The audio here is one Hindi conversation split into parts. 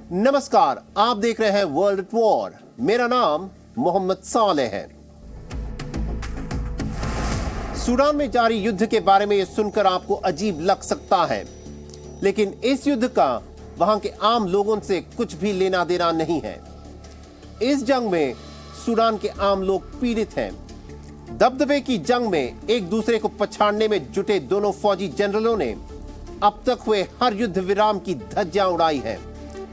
नमस्कार, आप देख रहे हैं वर्ल्ड एट वॉर। मेरा नाम मोहम्मद सालेह है। सूडान में जारी युद्ध के बारे में यह सुनकर आपको अजीब लग सकता है, लेकिन इस युद्ध का वहां के आम लोगों से कुछ भी लेना देना नहीं है। इस जंग में सूडान के आम लोग पीड़ित हैं। दबदबे की जंग में एक दूसरे को पछाड़ने में जुटे दोनों फौजी जनरलों ने अब तक हुए हर युद्ध विराम की धज्जियां उड़ाई हैं।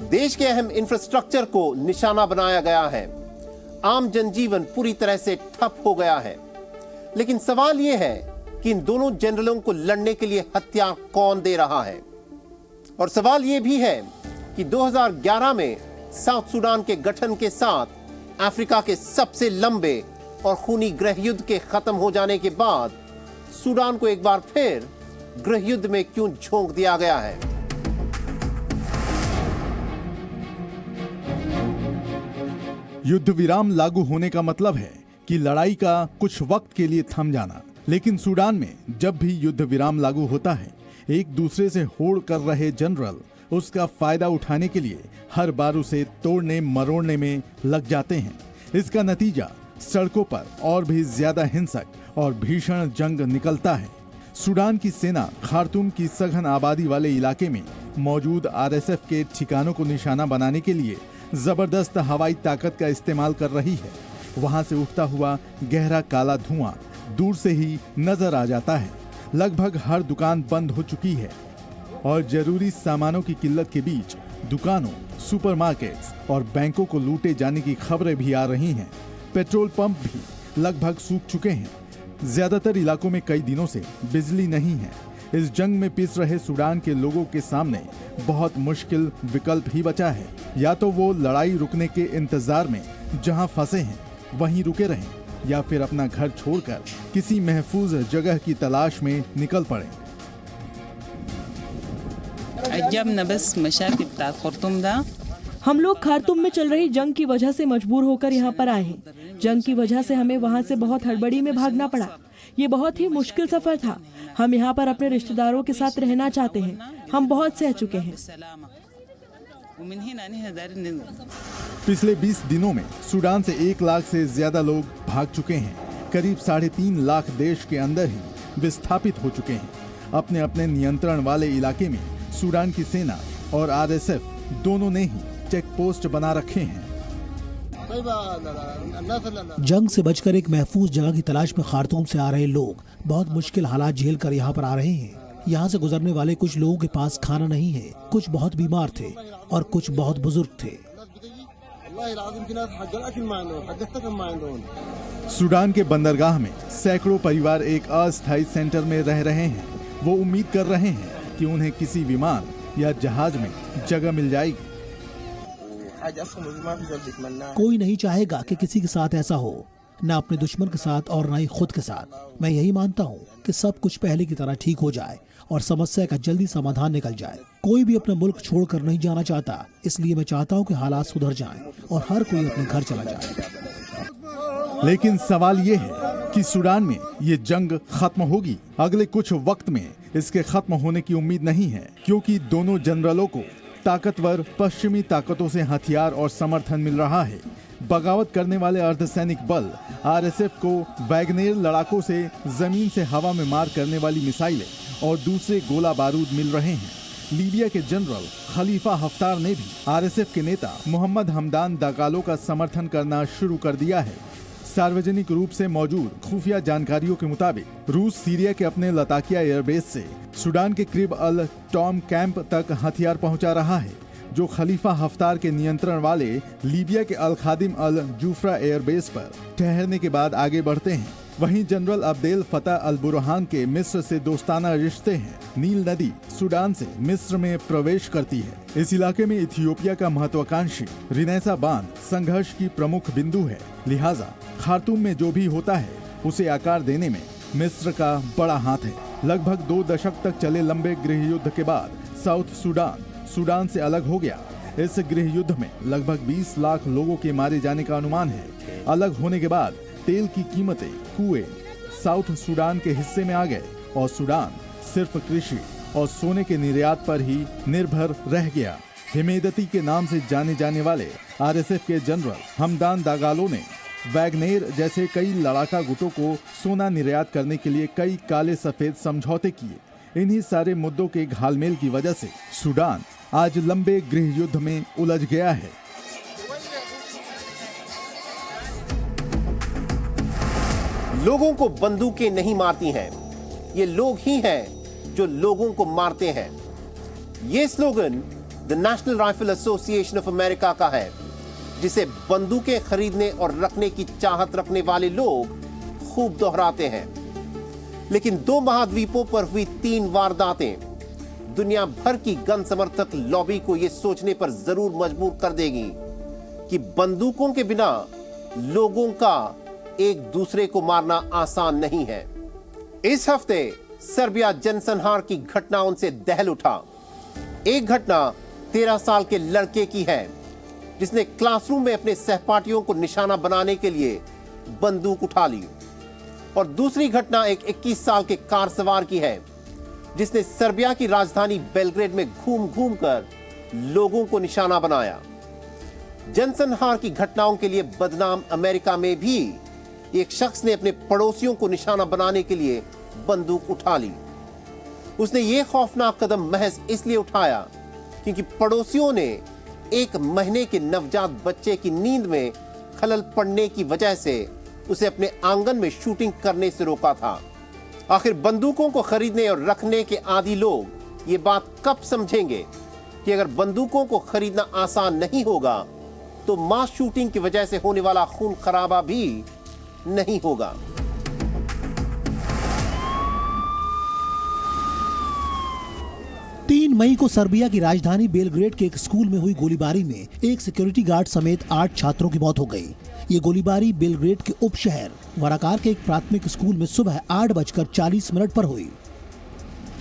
देश के अहम इंफ्रास्ट्रक्चर को निशाना बनाया गया है। आम जनजीवन पूरी तरह से ठप हो गया है। लेकिन सवाल यह है कि इन दोनों जनरलों को लड़ने के लिए हथियार कौन दे रहा है। और सवाल यह भी है कि 2011 में साउथ सूडान के गठन के साथ अफ्रीका के सबसे लंबे और खूनी गृहयुद्ध के खत्म हो जाने के बाद सूडान को एक बार फिर गृहयुद्ध में क्यों झोंक दिया गया है। युद्ध विराम लागू होने का मतलब है कि लड़ाई का कुछ वक्त के लिए थम जाना। लेकिन सूडान में जब भी युद्ध विराम लागू होता है, एक दूसरे से होड़ कर रहे जनरल उसका फायदा उठाने के लिए हर बार उसे तोड़ने मरोड़ने में लग जाते हैं। इसका नतीजा सड़कों पर और भी ज्यादा हिंसक और भीषण जंग निकलता है। सूडान की सेना खार्तूम की सघन आबादी वाले इलाके में मौजूद आरएसएफ के ठिकानों को निशाना बनाने के लिए जबरदस्त हवाई ताकत का इस्तेमाल कर रही है। वहां से उठता हुआ गहरा काला धुआं दूर से ही नजर आ जाता है। लगभग हर दुकान बंद हो चुकी है और जरूरी सामानों की किल्लत के बीच दुकानों, सुपरमार्केट्स और बैंकों को लूटे जाने की खबरें भी आ रही हैं। पेट्रोल पंप भी लगभग सूख चुके हैं। ज्यादातर इलाकों में कई दिनों से बिजली नहीं है। इस जंग में पिस रहे सूडान के लोगों के सामने बहुत मुश्किल विकल्प ही बचा है। या तो वो लड़ाई रुकने के इंतजार में जहां फंसे हैं वहीं रुके रहें, या फिर अपना घर छोड़कर किसी महफूज जगह की तलाश में निकल पड़े। हम लोग खार्तूम में चल रही जंग की वजह से मजबूर होकर यहाँ पर आए हैं। जंग की वजह से हमें वहाँ से बहुत हड़बड़ी में भागना पड़ा। ये बहुत ही मुश्किल सफर था। हम यहाँ पर अपने रिश्तेदारों के साथ रहना चाहते हैं। हम बहुत सह चुके हैं। पिछले 20 दिनों में सूडान से 1 लाख से ज्यादा लोग भाग चुके हैं। करीब 3.5 लाख देश के अंदर ही विस्थापित हो चुके हैं। अपने अपने नियंत्रण वाले इलाके में सूडान की सेना और आरएसएफ दोनों ने ही चेक पोस्ट बना रखे हैं। जंग से बचकर एक महफूज जगह की तलाश में खार्तूम से आ रहे लोग बहुत मुश्किल हालात झेल कर यहाँ पर आ रहे हैं। यहाँ से गुजरने वाले कुछ लोगों के पास खाना नहीं है, कुछ बहुत बीमार थे और कुछ बहुत बुजुर्ग थे। सूडान के बंदरगाह में सैकड़ों परिवार एक अस्थायी सेंटर में रह रहे हैं। वो उम्मीद कर रहे हैं कि उन्हें किसी विमान या जहाज में जगह मिल जाएगी। कोई नहीं चाहेगा कि किसी के साथ ऐसा हो, न अपने दुश्मन के साथ और न ही खुद के साथ। मैं यही मानता हूँ कि सब कुछ पहले की तरह ठीक हो जाए और समस्या का जल्दी समाधान निकल जाए। कोई भी अपना मुल्क छोड़कर नहीं जाना चाहता, इसलिए मैं चाहता हूँ कि हालात सुधर जाएं और हर कोई अपने घर चला जाए। लेकिन सवाल ये है कि सूडान में ये जंग खत्म होगी? अगले कुछ वक्त में इसके खत्म होने की उम्मीद नहीं है, क्योंकि दोनों जनरलों को ताकतवर पश्चिमी ताकतों से हथियार और समर्थन मिल रहा है। बगावत करने वाले अर्धसैनिक बल आरएसएफ को वैगनेर लड़ाकों से जमीन से हवा में मार करने वाली मिसाइलें और दूसरे गोला बारूद मिल रहे हैं। लीबिया के जनरल खलीफा हफ्तार ने भी आरएसएफ के नेता मोहम्मद हमदान दागालो का समर्थन करना शुरू कर दिया है। सार्वजनिक रूप से मौजूद खुफिया जानकारियों के मुताबिक रूस सीरिया के अपने लताकिया एयरबेस से सूडान के क्रिब अल टॉम कैंप तक हथियार पहुंचा रहा है, जो खलीफा हफ्तार के नियंत्रण वाले लीबिया के अल खादिम अल जूफ्रा एयरबेस पर ठहरने के बाद आगे बढ़ते हैं। वहीं जनरल अब्देल फतह अल बुरहान के मिस्र से दोस्ताना रिश्ते हैं। नील नदी सूडान से मिस्र में प्रवेश करती है। इस इलाके में इथियोपिया का महत्वाकांक्षी रिनेसा बांध संघर्ष की प्रमुख बिंदु है। लिहाजा खार्तूम में जो भी होता है उसे आकार देने में मिस्र का बड़ा हाथ है। लगभग 2 दशक तक चले लंबे गृह युद्ध के बाद साउथ सूडान से अलग हो गया। इस गृह युद्ध में लगभग 20 लाख लोगों के मारे जाने का अनुमान है। अलग होने के बाद तेल की कीमतें कुएं साउथ सूडान के हिस्से में आ गए और सूडान सिर्फ कृषि और सोने के निर्यात पर ही निर्भर रह गया। हिमेदती के नाम से जाने जाने वाले आरएसएफ के जनरल हमदान दागालो ने वैगनेर जैसे कई लड़ाका गुटों को सोना निर्यात करने के लिए कई काले सफेद समझौते किए। इन्हीं सारे मुद्दों के घालमेल की वजह से सूडान आज लंबे गृह युद्ध में उलझ गया है। लोगों को बंदूकें नहीं मारती हैं, ये लोग ही हैं जो लोगों को मारते हैं। ये slogan the national rifle association of America का है, जिसे बंदूकें खरीदने और रखने की चाहत रखने वाले लोग खूब दोहराते हैं। लेकिन 2 महाद्वीपों पर हुई 3 वारदातें दुनिया भर की गन समर्थक लॉबी को यह सोचने पर जरूर मजबूर कर देगी कि बंदूकों के बिना लोगों का एक दूसरे को मारना आसान नहीं है। इस हफ्ते सर्बिया जनसंहार की घटनाओं से दहल उठा। एक घटना 13 साल के लड़के की है, जिसने क्लासरूम में अपने सहपाठियों को निशाना बनाने के लिए बंदूक उठा ली। और दूसरी घटना एक 21 साल के कार सवार की है, जिसने सर्बिया की राजधानी बेलग्रेड में घूम घूम कर लोगों को निशाना बनाया। जनसंहार की घटनाओं के लिए बदनाम अमेरिका में भी एक शख्स ने अपने पड़ोसियों को निशाना बनाने के लिए बंदूक उठा ली। उसने यह खौफनाक कदम महज इसलिए उठाया क्योंकि पड़ोसियों ने 1 महीने के नवजात बच्चे की नींद में खलल पड़ने की वजह से उसे अपने आंगन में शूटिंग करने से रोका था। आखिर बंदूकों को खरीदने और रखने के आदी लोग ये बात कब समझेंगे कि अगर बंदूकों को खरीदना आसान नहीं होगा तो मास शूटिंग की वजह से होने वाला खून खराबा भी नहीं होगा। मई को सर्बिया की राजधानी बेलग्रेड के एक स्कूल में हुई गोलीबारी में एक सिक्योरिटी गार्ड समेत 8 छात्रों की मौत हो गई। ये गोलीबारी बेलग्रेड के उप शहर वराकार के एक प्राथमिक स्कूल में सुबह 8:40 पर हुई।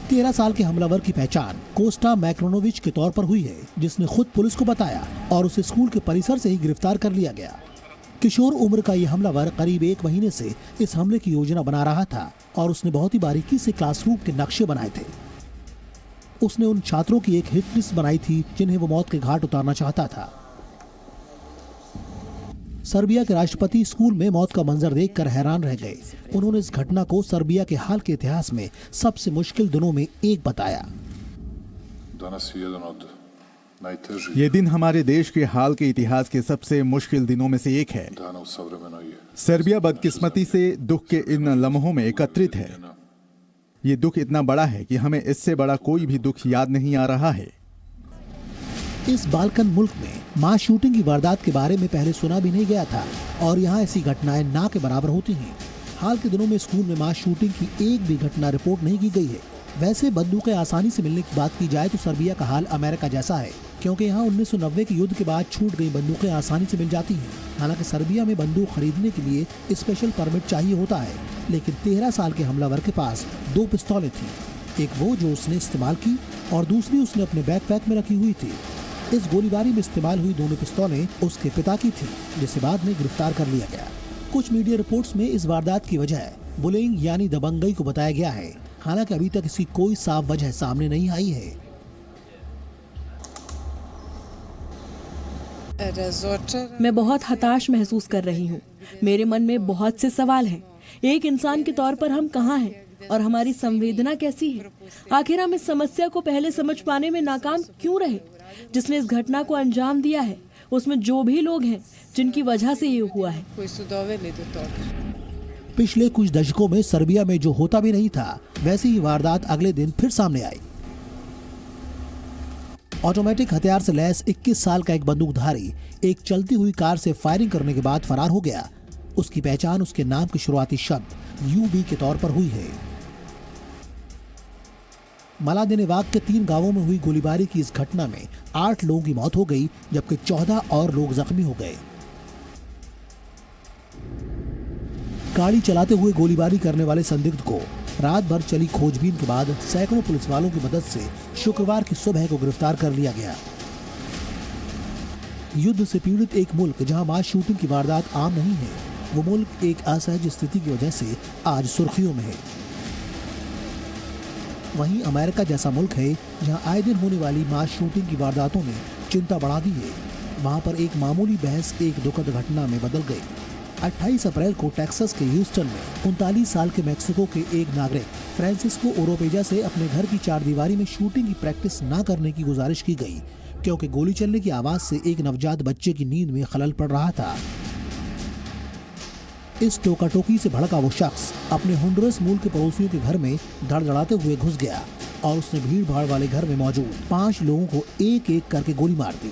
13 साल के हमलावर की पहचान कोस्टा मैक्रोनोविच के तौर पर हुई है, जिसने खुद पुलिस को बताया और उसे स्कूल के परिसर से ही गिरफ्तार कर लिया गया। किशोर उम्र का यह हमलावर करीब 1 महीने से इस हमले की योजना बना रहा था और उसने बहुत ही बारीकी से क्लासरूम के नक्शे बनाए थे। उसने उन छात्रों की एक हिट लिस्ट बनाई थी जिन्हें वो मौत के घाट उतारना चाहता था। सर्बिया के राष्ट्रपति स्कूल में मौत का मंजर देखकर हैरान रह गए। उन्होंने इस घटना को सर्बिया के हाल के इतिहास में सबसे मुश्किल दिनों में एक बताया। ये दिन हमारे देश के हाल के इतिहास के सबसे मुश्किल दिनों में से एक है। सर्बिया बदकिस्मती से दुख के इन लम्हों में एकत्रित है। ये दुख इतना बड़ा है कि हमें इससे बड़ा कोई भी दुख याद नहीं आ रहा है। इस बाल्कन मुल्क में मास शूटिंग की वारदात के बारे में पहले सुना भी नहीं गया था और यहाँ ऐसी घटनाएं ना के बराबर होती हैं। हाल के दिनों में स्कूल में मास शूटिंग की एक भी घटना रिपोर्ट नहीं की गई है। वैसे बंदूकें आसानी से मिलने की बात की जाए तो सर्बिया का हाल अमेरिका जैसा है, क्योंकि यहाँ 1990 के युद्ध के बाद छूट गई बंदूकें आसानी से मिल जाती हैं। हालांकि सर्बिया में बंदूक खरीदने के लिए स्पेशल परमिट चाहिए होता है, लेकिन 13 साल के हमलावर के पास 2 पिस्तौलें थी। एक वो जो उसने इस्तेमाल की और दूसरी उसने अपने बैकपैक में रखी हुई थी। इस गोलीबारी में इस्तेमाल हुई दोनों पिस्तौलें उसके पिता की थी, जिसे बाद में गिरफ्तार कर लिया गया। कुछ मीडिया रिपोर्ट्स में इस वारदात की वजह बुलिंग यानी दबंगई को बताया गया है। हालांकि अभी तक इसकी कोई साफ वजह सामने नहीं आई है। मैं बहुत हताश महसूस कर रही हूँ। मेरे मन में बहुत से सवाल हैं। एक इंसान के तौर पर हम कहाँ हैं और हमारी संवेदना कैसी है? आखिर हम इस समस्या को पहले समझ पाने में नाकाम क्यों रहे? जिसने इस घटना को अंजाम दिया है, उसमें जो भी लोग हैं जिनकी वजह से ये हुआ है। पिछले कुछ दशकों में सर्बिया में जो होता भी नहीं था, वैसी ही वारदात अगले दिन फिर सामने आई। ऑटोमेटिक हथियार से लैस 21 साल का एक बंदूकधारी एक चलती हुई कार से फायरिंग करने के बाद फरार हो गया। उसकी पहचान उसके नाम के शुरुआती शब्द यूबी के तौर पर हुई है। मलादेनेवाग के 3 गांवों में हुई गोलीबारी की इस घटना में 8 लोगों की मौत हो गई, जबकि 14 और लोग जख्मी हो गए। गाड़ी चलाते हुए गोलीबारी करने वाले संदिग्ध को रात भर चली खोजबीन के बाद सैकड़ों पुलिस वालों की मदद से शुक्रवार की सुबह को गिरफ्तार कर लिया गया। युद्ध से पीड़ित एक मुल्क जहां मास शूटिंग की वारदात आम नहीं है, वो मुल्क एक असहज स्थिति की वजह से आज सुर्खियों में है। वहीं अमेरिका जैसा मुल्क है जहां आए दिन होने वाली मास शूटिंग की वारदातों में चिंता बढ़ा दी है। वहाँ पर एक मामूली बहस एक दुखद घटना में बदल गई। 28 अप्रैल को टेक्सास के ह्यूस्टन में 39 साल के मेक्सिको के एक नागरिक फ्रांसिस्को ओरोपेजा से अपने घर की चारदीवारी में शूटिंग की प्रैक्टिस न करने की गुजारिश की गई, क्योंकि गोली चलने की आवाज से एक नवजात बच्चे की नींद में खलल पड़ रहा था। इस टोका-टोकी से भड़का वो शख्स अपने होंडुरस मूल के पड़ोसियों के घर में धड़धड़ाते हुए घुस गया और उसने भीड़ भाड़ वाले घर में मौजूद 5 लोगों को एक एक करके गोली मार दी,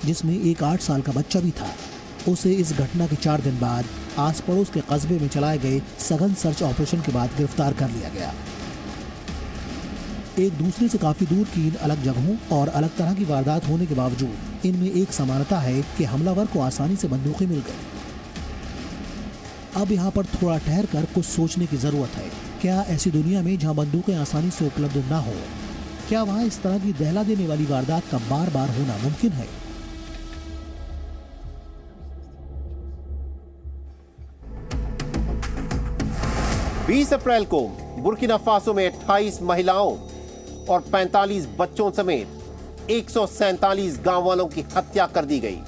जिसमें एक 8 साल का बच्चा भी था। उसे इस घटना के 4 दिन बाद आस पड़ोस के कस्बे में चलाए गए सघन सर्च ऑपरेशन के बाद गिरफ्तार कर लिया गया। एक दूसरे से काफी दूर की इन अलग जगहों और अलग तरह की वारदात होने के बावजूद इनमें एक समानता है कि हमलावर को आसानी से बंदूकें मिल गई। अब यहाँ पर थोड़ा ठहर कर कुछ सोचने की जरूरत है। क्या ऐसी दुनिया में जहाँ बंदूकें आसानी से उपलब्ध ना हो, क्या वहाँ इस तरह की दहला देने वाली वारदात का बार बार होना मुमकिन है? बीस अप्रैल को बुर्किना फासो में 28 महिलाओं और 45 बच्चों समेत 147 गांव वालों की हत्या कर दी गई।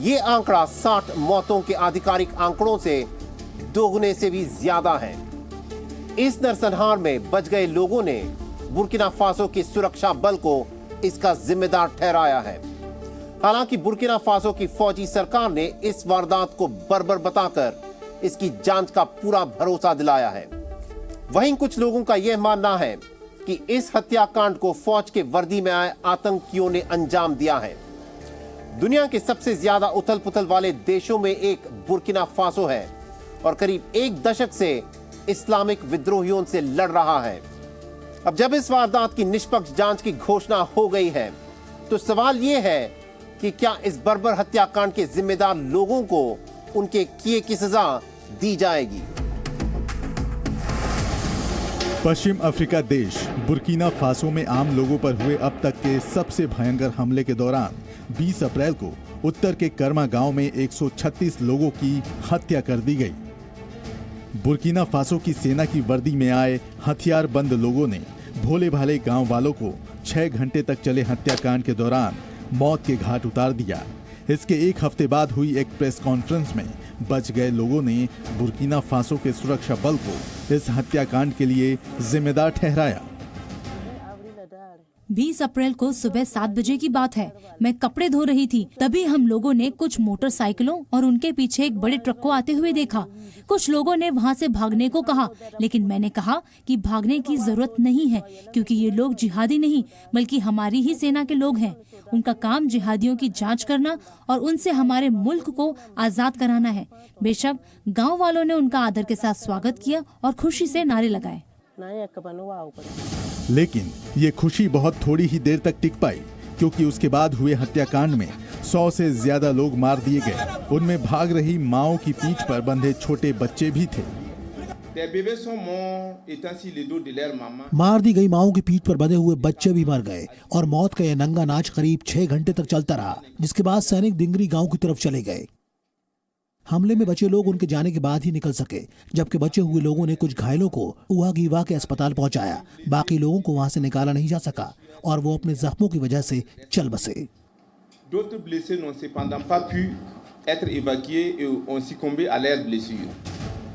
ये आंकड़ा 60 मौतों के आधिकारिक आंकड़ों से दोगुने से भी ज्यादा है। इस नरसंहार में बच गए लोगों ने बुर्किना फासो की सुरक्षा बल को इसका जिम्मेदार ठहराया है। हालांकि बुर्किना फासो की फौजी सरकार ने इस वारदात को बर्बर बताकर इसकी जांच का पूरा भरोसा दिलाया है। वहीं कुछ लोगों का यह मानना है कि इस हत्याकांड को फौज के वर्दी में आए आतंकियों ने अंजाम दिया है। दुनिया के सबसे ज्यादा उथल पुथल वाले देशों में एक बुर्किना फासो है और करीब 1 दशक से इस्लामिक विद्रोहियों से लड़ रहा है। अब जब इस वारदात की निष्पक्ष जांच की घोषणा हो गई है, तो सवाल यह है कि क्या इस बर्बर हत्याकांड के जिम्मेदार लोगों को उनके किए की सजा दी जाएगी। पश्चिम अफ्रीका देश बुर्किना फासो में आम लोगों पर हुए अब तक के सबसे भयंकर हमले के दौरान 20 अप्रैल को उत्तर के कर्मा गांव में 136 लोगों की हत्या कर दी गई। बुर्किना फासो की सेना की वर्दी में आए हथियारबंद लोगों ने भोले भाले गांव वालों को 6 घंटे तक चले हत्याकांड के दौरान मौत के घाट उतार दिया। इसके 1 हफ्ते बाद हुई एक प्रेस कॉन्फ्रेंस में बच गए लोगों ने बुर्किना फासो के सुरक्षा बल को इस हत्याकांड के लिए जिम्मेदार ठहराया। 20 अप्रैल को सुबह 7 बजे की बात है। मैं कपड़े धो रही थी, तभी हम लोगों ने कुछ मोटरसाइकिलों और उनके पीछे एक बड़े ट्रक को आते हुए देखा। कुछ लोगों ने वहां से भागने को कहा, लेकिन मैंने कहा कि भागने की जरूरत नहीं है, क्योंकि ये लोग जिहादी नहीं बल्कि हमारी ही सेना के लोग हैं। उनका काम जिहादियों की जांच करना और उनसे हमारे मुल्क को आजाद कराना है। बेशक गाँव वालों ने उनका आदर के साथ स्वागत किया और खुशी से नारे लगाए। लेकिन ये खुशी बहुत थोड़ी ही देर तक टिक पाई, क्योंकि उसके बाद हुए हत्याकांड में 100 से ज्यादा लोग मार दिए गए। उनमें भाग रही माओ की पीठ पर बंधे छोटे बच्चे भी थे। मार दी गई माओ की पीठ पर बंधे हुए बच्चे भी मर गए और मौत का यह नंगा नाच करीब 6 घंटे तक चलता रहा, जिसके बाद सैनिक दिंगरी गांव की तरफ चले गए। हमले में बचे लोग उनके जाने के बाद ही निकल सके, जबकि बचे हुए लोगों ने कुछ घायलों को उहागीवा के अस्पताल पहुंचाया। बाकी लोगों को वहां से निकाला नहीं जा सका और वो अपने जख्मों की वजह से चल बसे।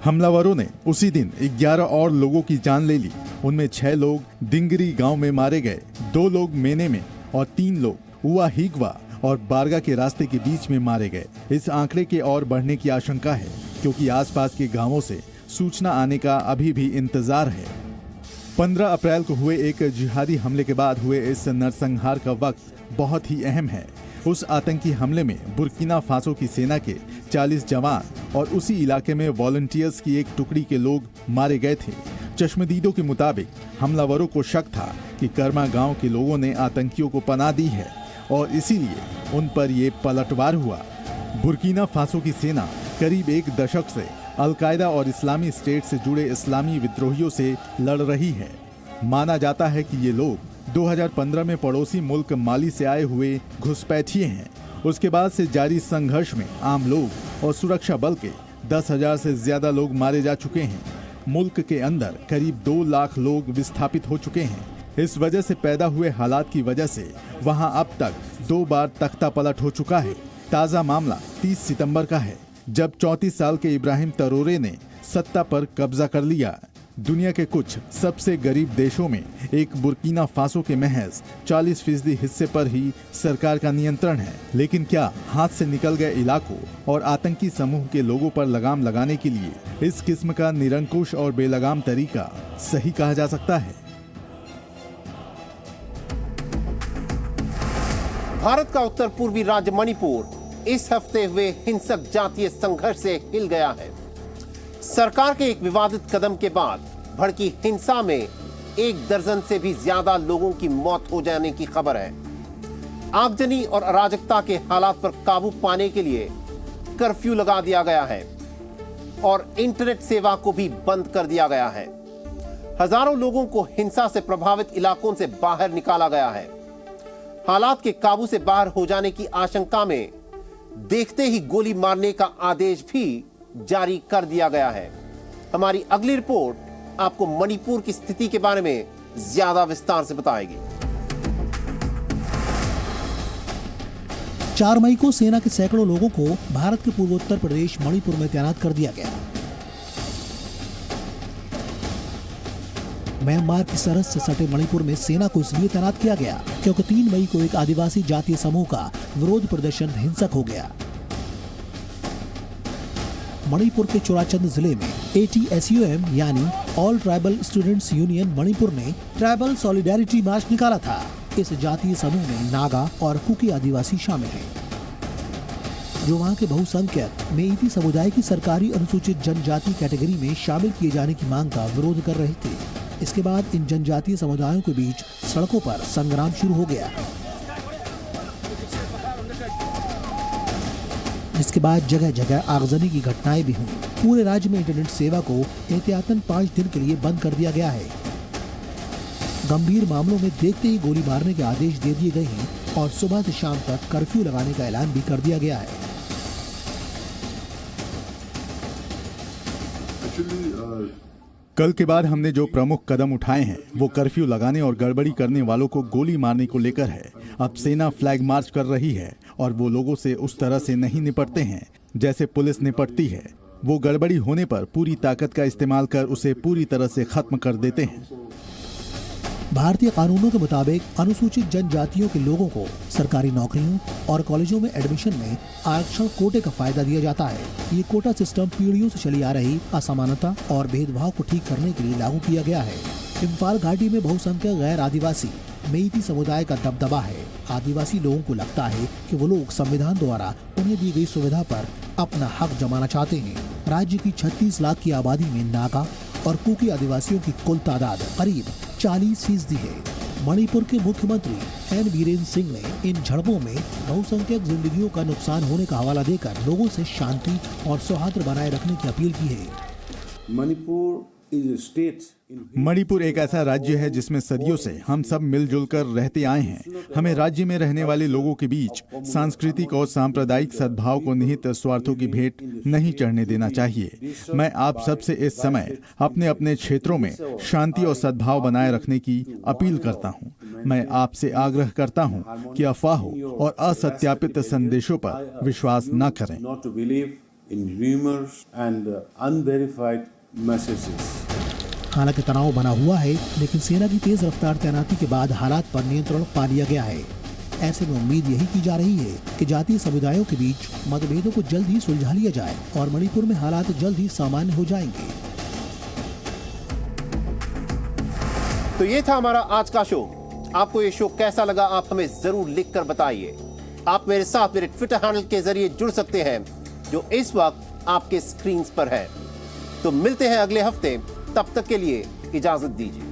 हमलावरों ने उसी दिन 11 और लोगों की जान ले ली। उनमें 6 लोग दिंगरी गांव में मारे गए, 2 लोग मेने में और 3 लोग उहागीवा और बारगा के रास्ते के बीच में मारे गए। इस आंकड़े के और बढ़ने की आशंका है, क्योंकि आसपास के गांवों से सूचना आने का अभी भी इंतजार है। 15 अप्रैल को हुए एक जिहादी हमले के बाद हुए इस नरसंहार का वक्त बहुत ही अहम है। उस आतंकी हमले में बुर्किना फासो की सेना के 40 जवान और उसी इलाके में वॉलंटियर्स की एक टुकड़ी के लोग मारे गए थे। चश्मदीदों के मुताबिक हमलावरों को शक था कि कर्मा गांव के लोगों ने आतंकियों को पनाह दी है और इसीलिए उन पर ये पलटवार हुआ। बुर्किना फासो की सेना करीब 1 दशक से अलकायदा और इस्लामी स्टेट से जुड़े इस्लामी विद्रोहियों से लड़ रही है। माना जाता है कि ये लोग 2015 में पड़ोसी मुल्क माली से आए हुए घुसपैठिए हैं। उसके बाद से जारी संघर्ष में आम लोग और सुरक्षा बल के 10,000 से ज्यादा लोग मारे जा चुके हैं। मुल्क के अंदर करीब 2 लाख लोग विस्थापित हो चुके हैं। इस वजह से पैदा हुए हालात की वजह से वहां अब तक 2 बार तख्ता पलट हो चुका है। ताज़ा मामला 30 सितंबर का है, जब 34 साल के इब्राहिम ट्रैओरे ने सत्ता पर कब्जा कर लिया। दुनिया के कुछ सबसे गरीब देशों में एक बुर्किना फासो के महज 40% हिस्से पर ही सरकार का नियंत्रण है। लेकिन क्या हाथ से निकल गए इलाकों और आतंकी समूह के लोगों पर लगाम लगाने के लिए इस किस्म का निरंकुश और बेलगाम तरीका सही कहा जा सकता है? भारत का उत्तर पूर्वी राज्य मणिपुर इस हफ्ते हुए हिंसक जातीय संघर्ष से हिल गया है। सरकार के एक विवादित कदम के बाद भड़की हिंसा में 1 दर्जन से भी ज्यादा लोगों की मौत हो जाने की खबर है। आगजनी और अराजकता के हालात पर काबू पाने के लिए कर्फ्यू लगा दिया गया है और इंटरनेट सेवा को भी बंद कर दिया गया है। हजारों लोगों को हिंसा से प्रभावित इलाकों से बाहर निकाला गया है। हालात के काबू से बाहर हो जाने की आशंका में देखते ही गोली मारने का आदेश भी जारी कर दिया गया है। हमारी अगली रिपोर्ट आपको मणिपुर की स्थिति के बारे में ज्यादा विस्तार से बताएगी। 4 मई को सेना के सैकड़ों लोगों को भारत के पूर्वोत्तर प्रदेश मणिपुर में तैनात कर दिया गया। म्यांमार की सरहद से सटे मणिपुर में सेना को इसलिए तैनात किया गया क्योंकि 3 मई को एक आदिवासी जातीय समूह का विरोध प्रदर्शन हिंसक हो गया। मणिपुर के चुराचंद जिले में ATSUM यानी all tribal students union Manipur ने ट्राइबल सॉलिडेरिटी मार्च निकाला था। इस जातीय समूह में नागा और कुकी आदिवासी शामिल हैं, जो वहां के बहुसंख्यक मेइती समुदाय की सरकारी अनुसूचित जनजाति कैटेगरी में शामिल किए जाने की मांग का विरोध कर रहे थे। इसके बाद इन जनजातीय समुदायों के बीच सड़कों पर संग्राम शुरू हो गया, जिसके बाद जगह जगह आगजनी की घटनाएं भी हुई। पूरे राज्य में इंटरनेट सेवा को एहतियातन 5 दिन के लिए बंद कर दिया गया है। गंभीर मामलों में देखते ही गोली मारने के आदेश दे दिए गए हैं और सुबह से शाम तक कर्फ्यू लगाने का ऐलान भी कर दिया गया है। कल के बाद हमने जो प्रमुख कदम उठाए हैं वो कर्फ्यू लगाने और गड़बड़ी करने वालों को गोली मारने को लेकर है। अब सेना फ्लैग मार्च कर रही है और वो लोगों से उस तरह से नहीं निपटते हैं जैसे पुलिस निपटती है। वो गड़बड़ी होने पर पूरी ताकत का इस्तेमाल कर उसे पूरी तरह से खत्म कर देते हैं। भारतीय कानूनों के मुताबिक अनुसूचित जनजातियों के लोगों को सरकारी नौकरियों और कॉलेजों में एडमिशन में आरक्षण कोटे का फायदा दिया जाता है। ये कोटा सिस्टम पीढ़ियों से चली आ रही असमानता और भेदभाव को ठीक करने के लिए लागू किया गया है। इम्फाल घाटी में बहुसंख्यक गैर आदिवासी मेइती समुदाय का दबदबा है। आदिवासी लोगों को लगता है कि वो लोग संविधान द्वारा उन्हें दी गई सुविधा पर अपना हक जमाना चाहते हैं। राज्य की 36 लाख की आबादी में नागा और कुकी आदिवासियों की कुल तादाद करीब 40% है। मणिपुर के मुख्यमंत्री एन बीरेन सिंह ने इन झड़पों में बहुसंख्यक जिंदगियों का नुकसान होने का हवाला देकर लोगों से शांति और सौहार्द बनाए रखने की अपील की है। मणिपुर एक ऐसा राज्य है जिसमें सदियों से हम सब मिलजुल कर रहते आए हैं। हमें राज्य में रहने वाले लोगों के बीच सांस्कृतिक और सांप्रदायिक सद्भाव को निहित स्वार्थों की भेंट नहीं चढ़ने देना चाहिए। मैं आप सबसे इस समय अपने अपने क्षेत्रों में शांति और सद्भाव बनाए रखने की अपील करता हूँ। मैं आपसे आग्रह करता हूँ कि अफवाहों और असत्यापित संदेशों पर विश्वास न करें। हालांकि तनाव बना हुआ है, लेकिन सेना की तेज रफ्तार तैनाती के बाद हालात पर नियंत्रण पा लिया गया है। ऐसे में उम्मीद यही की जा रही है कि जातीय समुदायों के बीच मतभेदों को जल्द ही सुलझा लिया जाए और मणिपुर में हालात जल्द ही सामान्य हो जाएंगे। तो ये था हमारा आज का शो। आपको ये शो कैसा लगा, आप हमें जरूर लिखकर बताइए। आप मेरे साथ मेरे ट्विटर हैंडल के जरिए जुड़ सकते हैं, जो इस वक्त आपके स्क्रीन पर है। तो मिलते हैं अगले हफ्ते, तब तक के लिए इजाजत दीजिए।